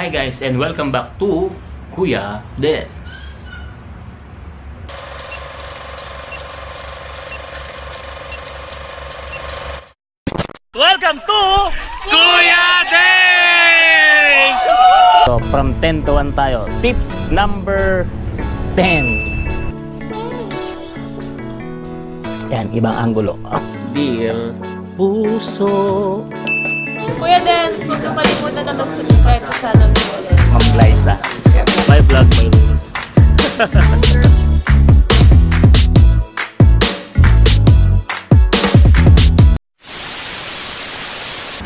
Hi guys and welcome back to Kuya Dens. Welcome to Kuya Dens! So from 10 to 1 tayo. Tip number 10. Yan, ibang anggulo. Dear Puso. Kuya Dens, huwag kang kalimutan na mag-subscribe sa channel ni Kuya Dens. Ma'am Liza. My vlog, my rules.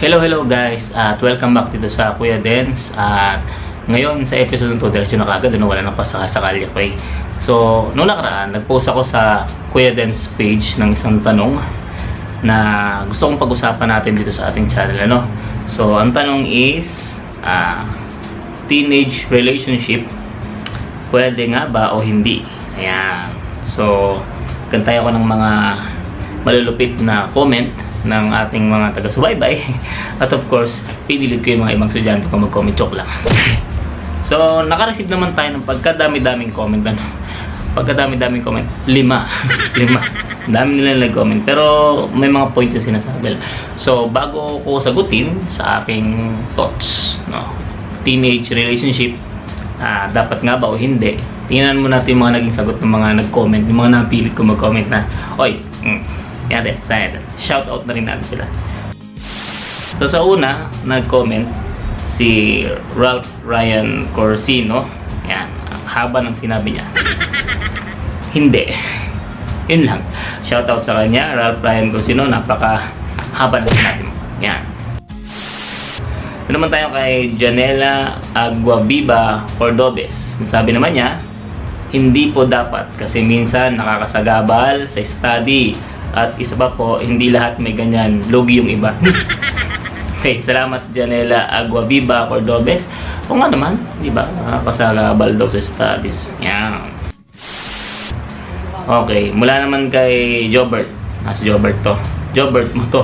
Hello guys at welcome back dito sa Kuya Dens. At ngayon sa episode nito, diretso na kagad, wala nang pasakasakali ko eh. So, noong nakaraan, nag-post ako sa Kuya Dens page ng isang tanong na gusto kong pag-usapan natin dito sa ating channel, ano? So, ang tanong is teenage relationship, pwede nga ba o hindi? Ayan. So, kantay ako ng mga malulupit na comment ng ating mga taga-subaybay. At of course, pinilit ko yung mga ibang estudyante kung mag-comment. Joke lang. So, naka-receive naman tayo ng pagkadami-daming comment. Pagkadami-daming comment. 5. Dami nila nag-comment. Pero may mga point yung sinasabi. So, bago ko sagutin sa aking thoughts, no? Teenage relationship, dapat nga ba o hindi? Tingnan mo natin yung mga naging sagot ng mga nag-comment, yung mga napilit ko mag-comment na, oy, yan din, sayang. Shout out na rin natin sila. So sa una, nag-comment si Ralph Ryan Corsino. Yan, haba ng sinabi niya. Hindi. Yun lang. Shout out sa kanya, Ralph Ryan Corsino. Napaka haba ng sinabi mo. Yan. Ito naman tayo kay Janela Aguaviva Cordobes. Sabi naman niya, hindi po dapat kasi minsan nakakasagabal sa study. At isa pa po, hindi lahat may ganyan. Lugi yung iba. Okay, salamat Janela Aguaviva Cordobes. O nga naman, di ba? Nakakasagabal daw sa studies. Yan. Okay, mula naman kay Jobert. Si Jobert to. Jobert mo to.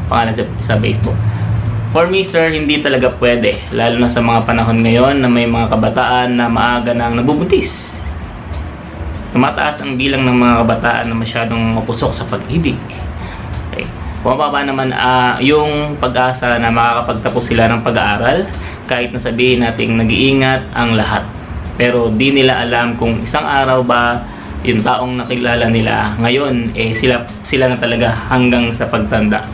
Pangalan sa Facebook. For me, sir, hindi talaga pwede. Lalo na sa mga panahon ngayon na may mga kabataan na maaga nang nabubuntis. Tumataas ang bilang ng mga kabataan na masyadong mapusok sa pag-ibig. Okay. Bumababa naman yung pag-asa na makakapagtapos sila ng pag-aaral kahit na sabihin nating nag-iingat ang lahat. Pero di nila alam kung isang araw ba yung taong nakilala nila ngayon sila na talaga hanggang sa pagtanda.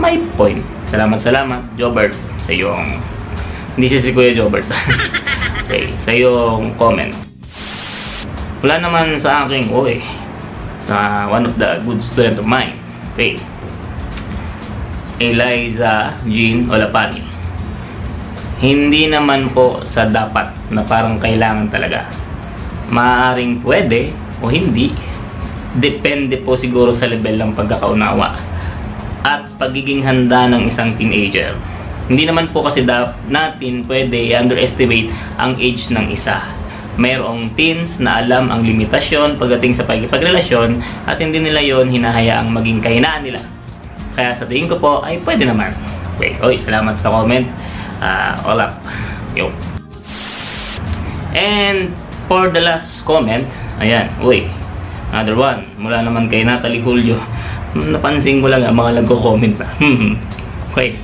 May point. Salamat Jobert sa iyong hindi si Kuya Jobert. Okay, sa iyong comment. Wala naman sa aking sa one of the good student of mine. Okay. Eliza Jean Olapani. Hindi naman po sa dapat na parang kailangan talaga. Maaaring pwede o hindi. Depende po siguro sa level ng pagkakaunawa at pagiging handa ng isang teenager. Hindi naman po kasi natin pwede underestimate ang age ng isa. Mayroong teens na alam ang limitasyon pagdating sa pagkipagrelasyon at hindi nila yon hinahayaang maging kahinaan nila. Kaya sa tingin ko po ay pwede naman. Okay, salamat sa comment. All up. Yo. And for the last comment, ayan, another one. Mula naman kay Natalie Julio. Napansin ko lang mga nagko-comment na. Okay.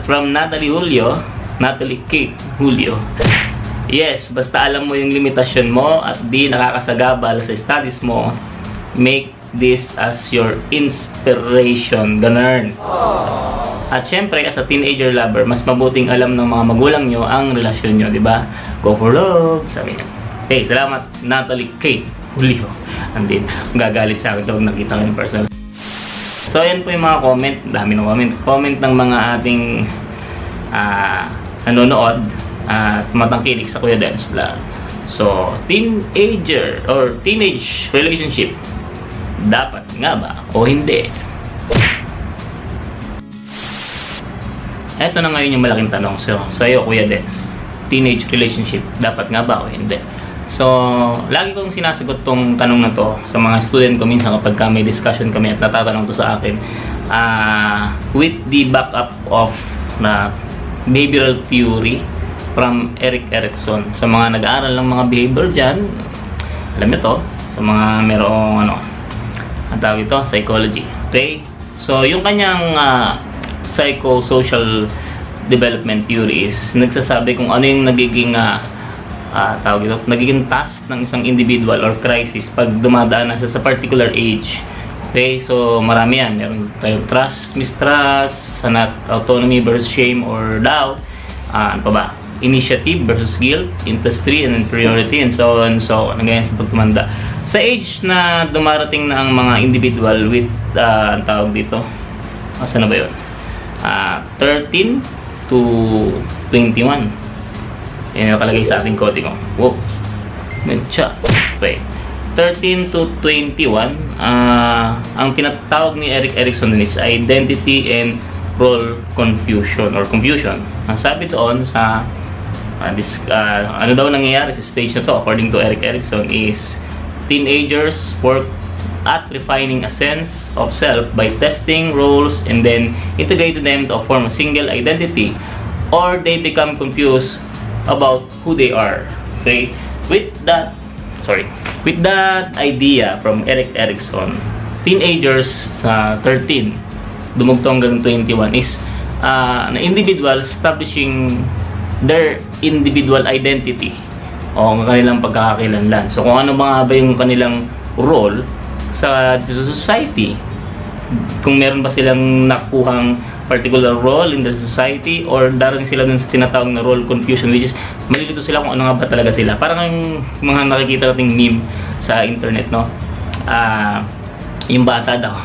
From Natalie Kate Julio. Yes, basta alam mo yung limitasyon mo at di nakakasagabal sa studies mo, make this as your inspiration. Ganun. At syempre, as a teenager lover, mas mabuting alam ng mga magulang nyo ang relasyon nyo, di ba? Go for love, sabi niya. Okay, salamat Natalie Kate Julio. Andin, gagalit sa akin ito nakita ko in person. So, yan po yung mga comment. Dami ng comment. Comment ng mga ating nanonood at matangkilik sa Kuya Dens Vlog. So, teenager or teenage relationship, dapat nga ba o hindi? Ito na ngayon yung malaking tanong sa iyo, Kuya Dens. Teenage relationship, dapat nga ba o hindi? So, lagi kong sinasagot tong tanong na to sa mga student ko minsan kapag may discussion kami at natatanong to sa akin with the backup of na behavioral theory from Erik Erikson. Sa mga nag-aaral ng mga behavior dyan, alam nyo to, sa mga merong ang tawag ito, psychology. Okay? So, yung kanyang psychosocial development theory is nagsasabi kung ano yung nagiging tawag ito, nagiging task ng isang individual or crisis pag dumadaan na sa particular age. Okay, so marami yan. Meron tayo trust, mistrust, autonomy versus shame or doubt. Ano pa ba? Initiative versus guilt, industry and inferiority, and so on, so on. Ganyan sa pagtumanda. Sa age na dumarating na ang mga individual with, ang tawag dito, saan na ba yun? 13 to 21. Yan yung kalagay sa ating coding. Wow, medya. Okay. 13 to 21, ang tinatawag ni Erik Erikson is identity and role confusion or confusion. Ang sabi doon sa ano daw nangyayari sa stage na to according to Erik Erikson is teenagers work at refining a sense of self by testing roles and then integrating them to form a single identity, or they become confused about who they are. Okay, with that idea from Erik Erikson, teenagers sa 13 dumugtong hanggang 21 is na individual establishing their individual identity o kanilang pagkakakilanlan. So kung ano ba yung kanilang role sa society, kung meron ba silang nakuhang particular role in the society or darating sila dun sa tinatawag na role confusion, which is malilito sila kung ano nga ba talaga sila. Parang yung mga nakikita nating meme sa internet, no? Yung bata daw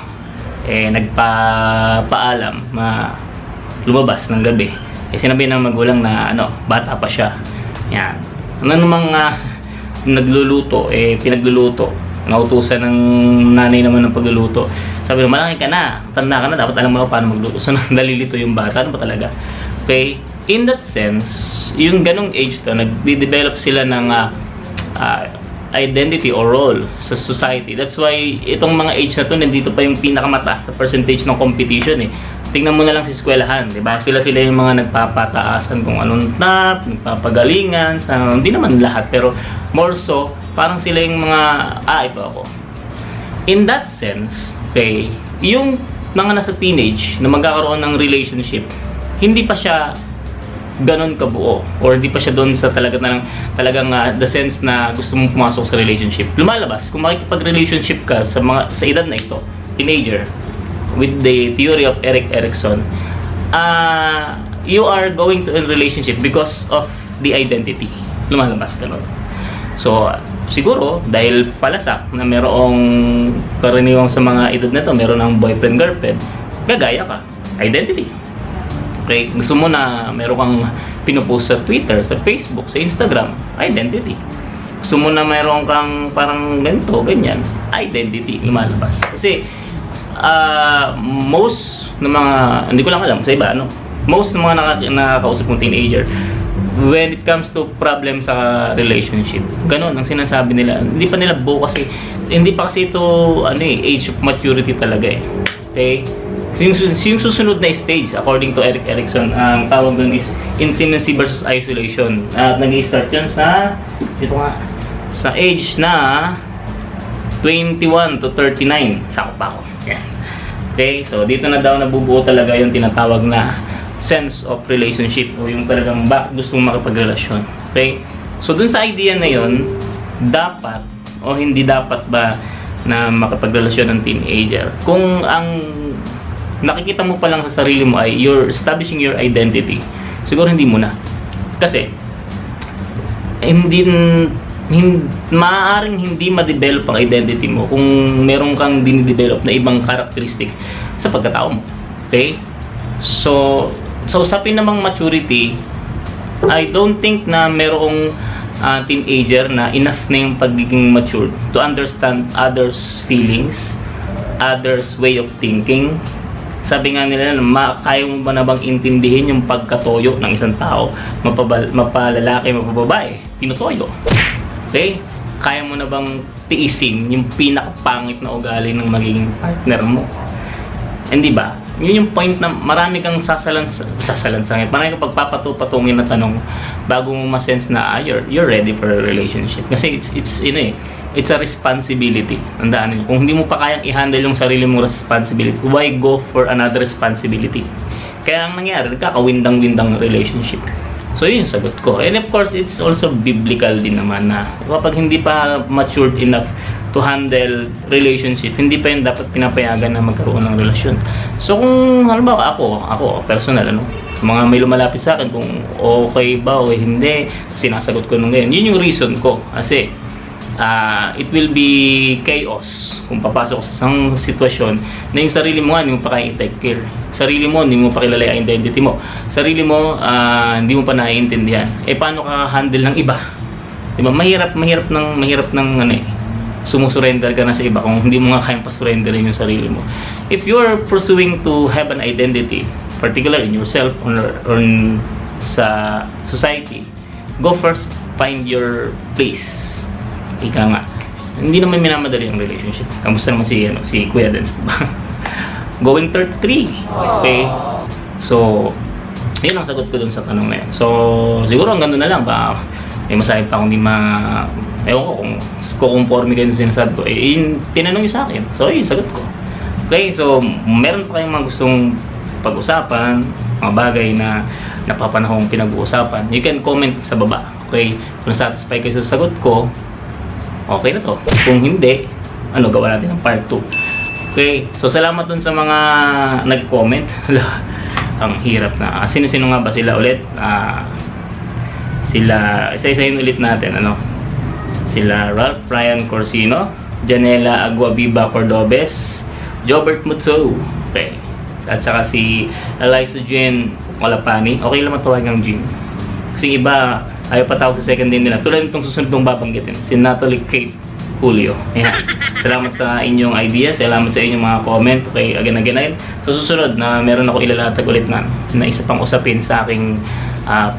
nagpapaalam na lumabas ng gabi. Sinabi ng magulang na bata pa siya. Yan. Ano namang nagluluto, pinagluluto. Nautusan ng nanay naman ng pagluluto. Sabi naman, malaki ka na, tanda ka na, dapat alam mo paano magluto. So, nalilito yung bata. Ano ba talaga? Okay? In that sense, yung ganong age to, nagde-develop sila ng identity or role sa society. That's why, itong mga age na to, nandito pa yung pinakamataas na percentage ng competition eh. Tingnan mo na lang sa eskwelahan, diba? Sila yung mga nagpapataasan kung anong top, nagpapagalingan, hindi naman lahat, pero more so, parang sila yung mga, ito ako. In that sense, okay, yung mga nasa teenage na magkakaroon ng relationship, hindi pa siya ganon kabuo, or hindi pa siya doon sa talagang the sense na gusto mong pumasok sa relationship. Lumalabas, kung makikipag-relationship ka sa edad na ito, teenager, with the theory of Erik Erikson, you are going to a relationship because of the identity. Lumalabas ganun. So, siguro, dahil palasak na merong karaniwang sa mga edad na to, meron ng boyfriend, girlfriend, gagaya ka. Identity. Okay? Gusto mo na meron kang pinupost sa Twitter, sa Facebook, sa Instagram, identity. Gusto mo na meron kang parang ganito, ganyan, identity, lumalabas. Kasi, most ng mga, hindi ko lang alam sa iba, most ng mga nakakausap kong teenager, when it comes to problem sa relationship, ganun ang sinasabi nila. Hindi pa nila buo kasi, hindi pa kasi ito age of maturity talaga eh. Okay? Yung susunod na stage, according to Erik Erikson, ang tawag doon is intimacy versus isolation. At nag-i-start yun sa age na 21 to 39. Sako pa ako. Yeah. Okay, so dito na daw nabubuo talaga yung tinatawag na sense of relationship o yung talagang bakit gusto mong makipagrelasyon. Okay, so dun sa idea na yun, dapat o hindi dapat ba na makipagrelasyon ng teenager? Kung ang nakikita mo pa lang sa sarili mo ay you're establishing your identity, siguro hindi mo na. Kasi maaaring hindi ma-develop ang identity mo kung meron kang dinidevelop na ibang characteristic sa pagkatao mo. Okay? So, sa usapin namang maturity, I don't think na merong teenager na enough na yung pagiging matured to understand others' feelings, others' way of thinking. Sabi nga nila na kaya mo ba na bang intindihin yung pagkatoyo ng isang tao, mapalalaki, mapababae, tinutoyo. Okay? Kaya mo na bang tiisin yung pinakapangit na ugali ng magiging partner mo? Hindi ba? Yun yung point na marami kang sasalansangit. Marami kang pagpapatupatungin na tanong bago mo ma-sense na you're ready for a relationship. Kasi it's a responsibility. Tandaan niyo, kung hindi mo pa kayang i-handle yung sarili mong responsibility, why go for another responsibility? Kaya ang nangyari, nagkakawindang-windang relationship. So yun yung sagot ko. And of course, it's also biblical din naman na kapag hindi pa matured enough to handle relationship, hindi pa yun dapat pinapayagan na magkaroon ng relasyon. So kung halimbawa ako personal, mga may lumalapit sa akin kung okay ba o hindi, sinasagot ko nung ganyan. Yun yung reason ko. Kasi it will be chaos kung papasok sa isang sitwasyon na yung sarili mo hindi mo pa kaya i-take care. Sarili mo, hindi mo pa kilala yung identity mo. Sarili mo, hindi mo pa naiintindihan. Paano ka handle ng iba? Diba? Mahirap ng sumusurrender ka na sa iba kung hindi mo nga kayang pasurrenderin yung sarili mo. If you're pursuing to have an identity, particularly in yourself or sa society, go first, find your place. Ika nga. Hindi naman minamadali ang relationship. Kamusta naman si Kuya Dance, diba? Going 33. Okay? So, yun ang sagot ko dun sa tanong na yun. So, siguro ang gano'n na lang. May masahe pa akong ewan ko kung kukonforme kayo sa sinasabi ko. Yun, tinanong nyo sa akin. So, yun, sagot ko. Okay, so, meron pa kayong mga gustong pag-usapan, mga bagay na napapanahong pinag-uusapan, you can comment sa baba. Okay? Kung satisfy kayo sa sagot ko, okay na to. Kung hindi, gawa natin ng part 2. Okay, so salamat dun sa mga nag-comment. Ang hirap na. Sino-sino nga ba sila ulit? Isa-isahin ulit natin, Sila Ralph Ryan Corsino, Janela Aguaviva Cordobes, Jobert Mutso, okay. At saka si Eliza Jean Olapani. Okay lang matawag ng Jean. Kasi iba, ayaw patawag sa second name nila. Tulad nitong susunod kong babanggitin, si Natalie Kate Julio. Ayan. Salamat sa inyong ideas. Salamat sa inyong mga comment. Okay, again. So susunod na meron ako ilalatag ulit na isa pang usapin sa aking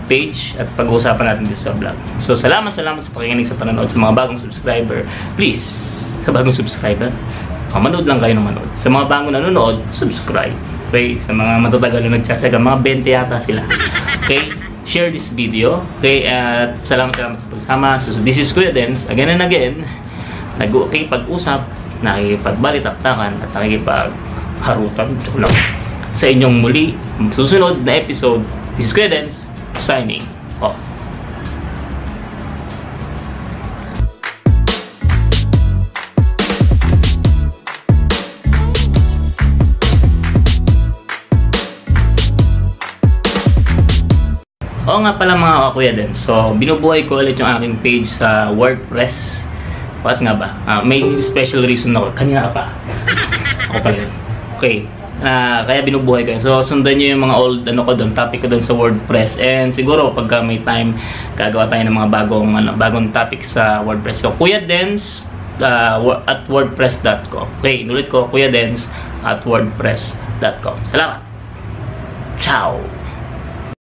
page at pag-uusapan natin dito sa vlog. So salamat sa pakikinig sa panonood. Sa mga bagong subscriber, please, sa bagong subscriber, manood lang kayo ng manood. Sa mga bagong nanonood, subscribe. Okay, sa mga matatagal na nagtsatsaga, mga 20 yata sila. Okay, share this video. Okay, at salamat sa pagsama. So this is Kuya Dance, again and again, nag-pag-usap, nakikipag-balitaktakan at nakikipag-harutan sa inyong muli susunod na episode. This is Kuya Dance, signing off. Oo nga pala mga Kuya Dance, so binubuhay ko ulit yung aking page sa WordPress. Bakit nga ba? May special reason ako. Kanina pa. Ako pala. Okay. Kaya binubuhay ko. So, sundan nyo yung mga old topic ko doon sa WordPress. And siguro, pagka may time, gagawa tayo ng mga bagong topic sa WordPress. So, Kuya Dance at wordpress.com. Okay, inulit ko, Kuya Dance at wordpress.com. Salamat. Ciao.